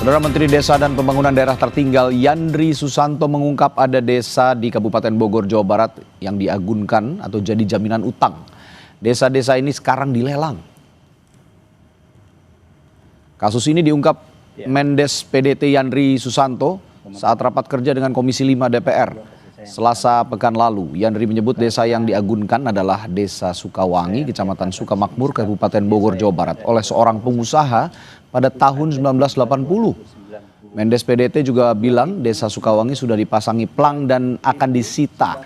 Saudara Menteri Desa dan Pembangunan Daerah Tertinggal Yandri Susanto mengungkap ada desa di Kabupaten Bogor, Jawa Barat yang diagunkan atau jadi jaminan utang. Desa-desa ini sekarang dilelang. Kasus ini diungkap Mendes PDT Yandri Susanto saat rapat kerja dengan Komisi 5 DPR. Selasa pekan lalu, Yandri menyebut desa yang diagunkan adalah Desa Sukawangi, Kecamatan Sukamakmur, Kabupaten Bogor, Jawa Barat oleh seorang pengusaha pada tahun 1980. Mendes PDT juga bilang Desa Sukawangi sudah dipasangi plang dan akan disita.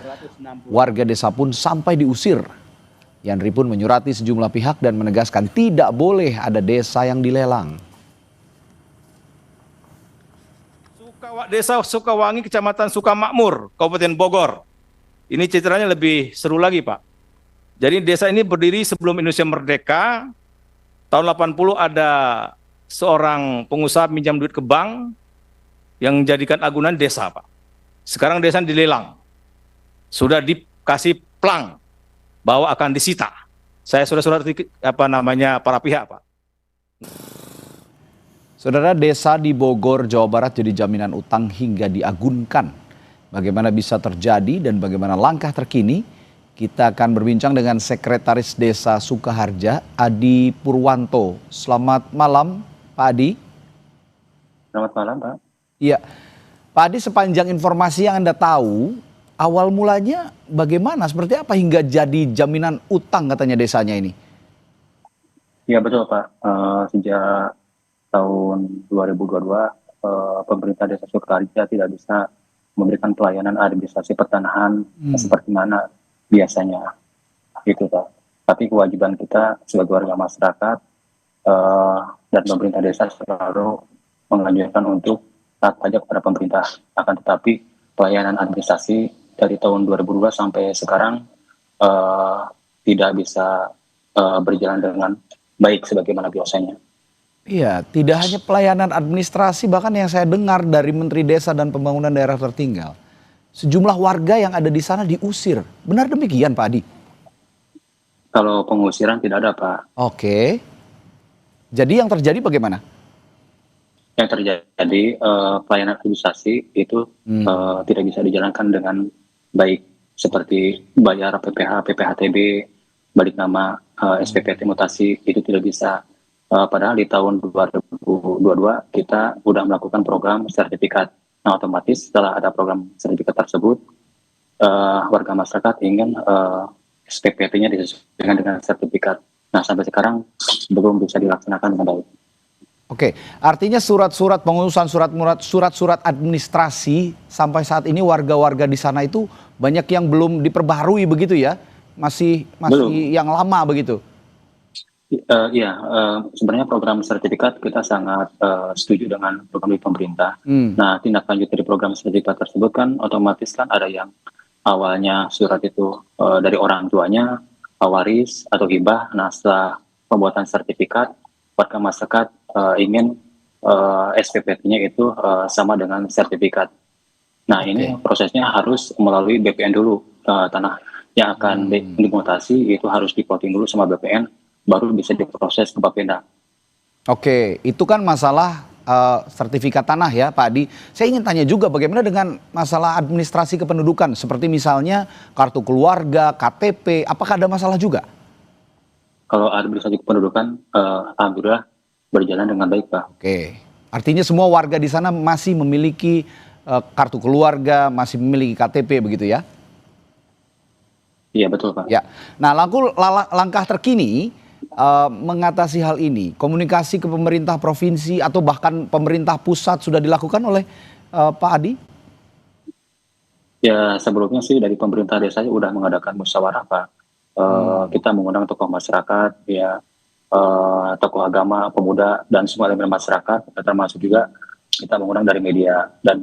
Warga desa pun sampai diusir. Yandri pun menyurati sejumlah pihak dan menegaskan tidak boleh ada desa yang dilelang. Desa Sukawangi, Kecamatan Sukamakmur, Kabupaten Bogor. Ini ceritanya lebih seru lagi, Pak. Jadi desa ini berdiri sebelum Indonesia merdeka. Tahun 80 ada seorang pengusaha minjam duit ke bank yang menjadikan agunan desa, Pak. Sekarang desa dilelang. Sudah dikasih plang bahwa akan disita. Saya surat-surat para pihak, Pak. Saudara, desa di Bogor, Jawa Barat jadi jaminan utang hingga diagunkan. Bagaimana bisa terjadi dan bagaimana langkah terkini? Kita akan berbincang dengan Sekretaris Desa Sukaharja, Adi Purwanto. Selamat malam, Pak Adi. Selamat malam, Pak. Iya, Pak Adi, sepanjang informasi yang Anda tahu, awal mulanya bagaimana? Seperti apa hingga jadi jaminan utang katanya desanya ini? Iya betul, Pak. Sejak tahun 2022, pemerintah Desa Sukaharja tidak bisa memberikan pelayanan administrasi pertanahan seperti mana biasanya, gitu, Pak. Tapi kewajiban kita sebagai warga masyarakat dan pemerintah desa selalu menganjurkan untuk taat pajak kepada pemerintah. Akan tetapi pelayanan administrasi dari tahun 2002 sampai sekarang tidak bisa berjalan dengan baik sebagaimana biasanya. Iya, tidak hanya pelayanan administrasi, bahkan yang saya dengar dari Menteri Desa dan Pembangunan Daerah Tertinggal, sejumlah warga yang ada di sana diusir. Benar demikian, Pak Adi? Kalau pengusiran tidak ada, Pak. Oke. Jadi yang terjadi bagaimana? Yang terjadi pelayanan administrasi itu tidak bisa dijalankan dengan baik, seperti bayar PPh, PPhtB, balik nama, SPPT mutasi, itu tidak bisa. Padahal di tahun 2022 kita sudah melakukan program sertifikat. Nah, otomatis setelah ada program sertifikat tersebut, warga masyarakat ingin SPPT-nya disesuaikan dengan sertifikat. Nah, sampai sekarang belum bisa dilaksanakan dengan baik. Oke, artinya surat-surat pengurusan surat-surat administrasi sampai saat ini warga-warga di sana itu banyak yang belum diperbarui begitu ya? Masih yang lama begitu? Sebenarnya program sertifikat kita sangat setuju dengan program pemerintah. Nah, tindak lanjut dari program sertifikat tersebut kan otomatis kan ada yang awalnya surat itu dari orang tuanya, waris atau hibah. Nah, setelah pembuatan sertifikat, warga masyarakat ingin SPPT-nya itu sama dengan sertifikat. Nah, ini prosesnya harus melalui BPN dulu. Tanah yang akan dimutasi itu harus diplotting dulu sama BPN, baru bisa diproses ke Bapenda. Oke, itu kan masalah sertifikat tanah ya, Pak Adi. Saya ingin tanya juga bagaimana dengan masalah administrasi kependudukan, seperti misalnya kartu keluarga, KTP, apakah ada masalah juga? Kalau administrasi kependudukan, alhamdulillah berjalan dengan baik, Pak. Oke, artinya semua warga di sana masih memiliki kartu keluarga, masih memiliki KTP begitu ya? Iya betul, Pak. Ya, nah langkah terkini mengatasi hal ini, komunikasi ke pemerintah provinsi atau bahkan pemerintah pusat sudah dilakukan oleh Pak Adi? Ya sebelumnya sih dari pemerintah desa sudah mengadakan musyawarah, Pak. Kita mengundang tokoh masyarakat, ya tokoh agama, pemuda dan semua elemen masyarakat, termasuk juga kita mengundang dari media dan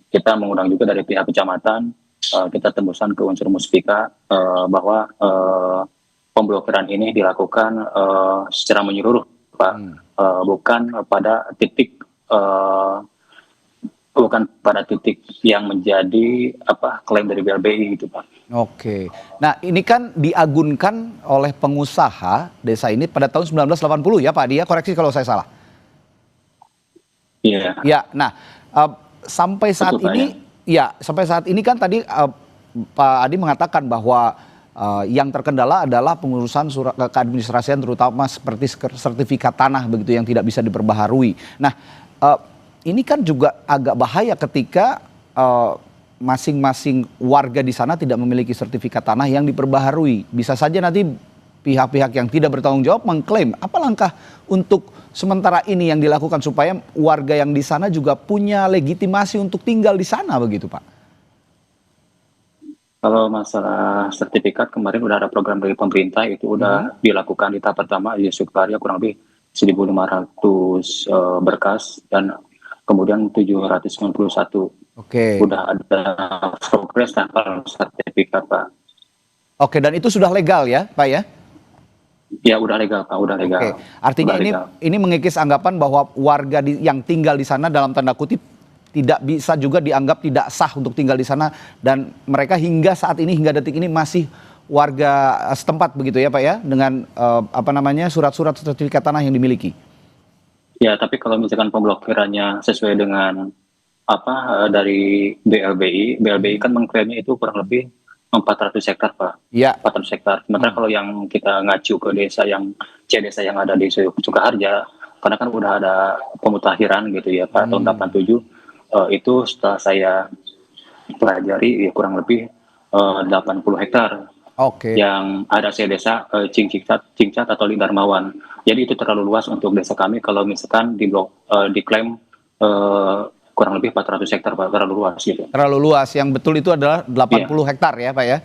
kita mengundang juga dari pihak kecamatan. Kita tembusan ke unsur muspika bahwa pemblokiran ini dilakukan secara menyeluruh, Pak. Bukan pada titik yang menjadi klaim dari BLBI gitu, Pak. Oke. Nah, ini kan diagunkan oleh pengusaha desa ini pada tahun 1980 ya, Pak Adi ya, koreksi kalau saya salah. Iya, Ya, nah sampai saat betul Pak ini, ya sampai saat ini kan tadi Pak Adi mengatakan bahwa yang terkendala adalah pengurusan surat keadministrasian terutama seperti sertifikat tanah begitu yang tidak bisa diperbaharui. Nah, ini kan juga agak bahaya ketika masing-masing warga di sana tidak memiliki sertifikat tanah yang diperbaharui. Bisa saja nanti pihak-pihak yang tidak bertanggung jawab mengklaim. Apa langkah untuk sementara ini yang dilakukan supaya warga yang di sana juga punya legitimasi untuk tinggal di sana begitu Pak? Kalau masalah sertifikat kemarin udah ada program dari pemerintah itu udah dilakukan di tahap pertama di Sukarya kurang lebih 1.500 berkas dan kemudian 791 Oke. udah ada progres tanpa sertifikat Pak. Oke, dan itu sudah legal ya Pak ya? Ya udah legal Pak, udah legal. Oke, artinya Udah legal. ini mengikis anggapan bahwa warga yang tinggal di sana dalam tanda kutip tidak bisa juga dianggap tidak sah untuk tinggal di sana dan mereka hingga saat ini hingga detik ini masih warga setempat begitu ya Pak ya dengan apa namanya surat-surat sertifikat tanah yang dimiliki. Ya tapi kalau misalkan pemblokirannya sesuai dengan apa dari BLBI kan mengklaimnya itu kurang lebih 400 hektar Pak. Ya. 400 hektar. Sementara kalau yang kita ngacu ke desa yang desa yang ada di Sukaharja, karena kan udah ada pemutakhiran gitu ya Pak tahun 87, itu setelah saya pelajari ya kurang lebih 80 hektar. Oke. Yang ada desa Cingcat atau Darmawan. Jadi itu terlalu luas untuk desa kami kalau misalkan diklaim kurang lebih 400 hektar Pak, terlalu luas gitu. Terlalu luas, yang betul itu adalah 80 hektar ya Pak ya?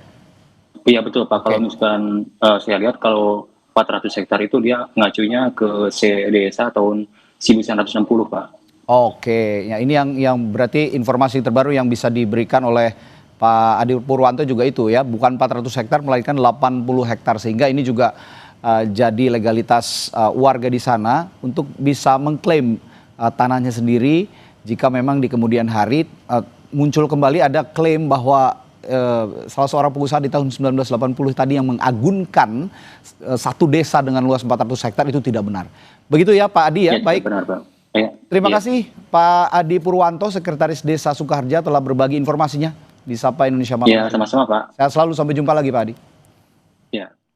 Iya betul Pak, kalau misalkan saya lihat kalau 400 hektar itu dia ngacunya ke desa tahun 1960 Pak. Oke, ya ini yang berarti informasi terbaru yang bisa diberikan oleh Pak Adi Purwanto juga itu ya, bukan 400 hektar melainkan 80 hektar sehingga ini juga jadi legalitas warga di sana untuk bisa mengklaim tanahnya sendiri jika memang di kemudian hari muncul kembali ada klaim bahwa salah seorang pengusaha di tahun 1980 tadi yang mengagunkan satu desa dengan luas 400 hektar itu tidak benar. Begitu ya Pak Adi ya, baik. Benar Pak. Terima kasih Pak Adi Purwanto, Sekretaris Desa Sukaharja telah berbagi informasinya di Sapa Indonesia Malam. Iya, sama-sama Pak. Sehat selalu, sampai jumpa lagi Pak Adi. Iya.